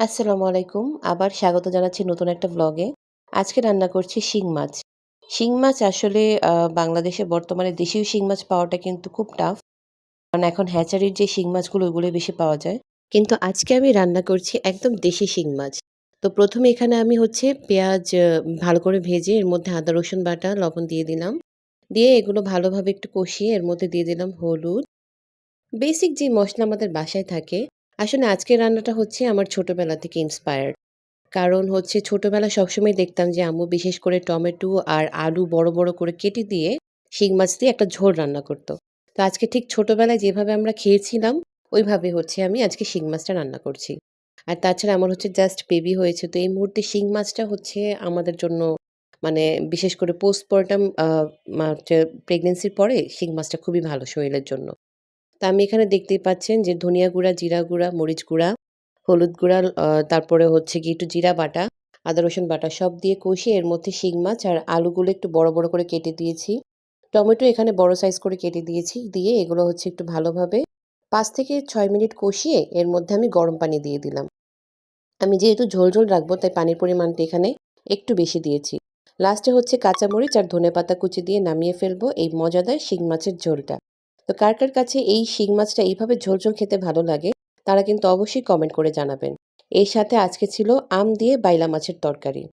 আসসালামু আলাইকুম। আবার স্বাগত জানাচ্ছি নতুন একটা ভ্লগে। আজকে রান্না করছি শিং মাছ। শিং মাছ আসলে বাংলাদেশে বর্তমানে দেশীয় শিং মাছ পাওয়াটা কিন্তু খুব টাফ। কারণ এখন হ্যাচারির যে শিং মাছগুলো ওগুলোই বেশি পাওয়া যায়। কিন্তু আজকে আমি রান্না করছি একদম দেশি শিং মাছ। তো ১ম এ এখানে আমি হচ্ছে পেঁয়াজ ভালো করে ভেজে এর মধ্যে আদা রসুন বাটা, লবণ দিয়ে দিলাম। দিয়ে এগুলো ভালোভাবে একটু কষিয়ে এর মধ্যে দিয়ে দিলাম হলুদ। বেসিক যে মসলা আমাদের বাসায় থাকে। আসলে আজকের রান্নাটা হচ্ছে আমার ছোটবেলা থেকে ইন্সপায়ার্ড। কারণ হচ্ছে ছোটবেলায় সবসময় দেখতাম যে আম্মু বিশেষ করে টমেটো আর আলু বড়, বড় করে কেটে দিয়ে শিং মাছ দিয়ে একটা ঝোল রান্না করত। তো আজকে ঠিক ছোটবেলায় যেভাবে আমরা খেয়েছিলাম, ওইভাবে হচ্ছে আমি আজকে শিং মাছটা রান্না করছি। আর তাছাড়া আমার হচ্ছে জাস্ট বেবি হয়েছে। তো এই মুহূর্তে শিং মাছটা হচ্ছে আমাদের জন্য মানে বিশেষ করে পোস্টপার্টাম হচ্ছে প্রেগন্যান্সির পরে শিং মাছটা খুবই ভালো শরীরের জন্য। তো আমি এখানে দেখতেই পাচ্ছেন যে ধনিয়া গুঁড়া, জিরা গুঁড়া, মরিচ গুঁড়া, হলুদ গুঁড়া তারপরে হচ্ছে গিয়ে একটু জিরা বাটা, আদা রসুন বাটা সব দিয়ে কষিয়ে এর মধ্যে শিং মাছ আর আলুগুলো একটু বড়, বড় করে কেটে দিয়েছি। টমেটো এখানে বড় সাইজ করে কেটে দিয়েছি। দিয়ে এগুলো হচ্ছে একটু ভালোভাবে ৫ থেকে ৬ মিনিট কষিয়ে এর মধ্যে আমি গরম পানি দিয়ে দিলাম। আমি যেহেতু ঝোল, ঝোল রাখবো তাই পানির পরিমাণটা এখানে একটু বেশি দিয়েছি। লাস্টে হচ্ছে কাঁচামরিচ আর ধনেপাতা কুচি দিয়ে নামিয়ে ফেলবো এই মজাদার শিং মাছের ঝোলটা। তো কার, কার কাছে এই শিং মাছটা এইভাবে ঝোল, ঝোল খেতে ভালো লাগে তারা কিন্তু অবশ্যই কমেন্ট করে জানাবেন। এর সাথে আজকে ছিল আম দিয়ে বাইলা মাছের তরকারি।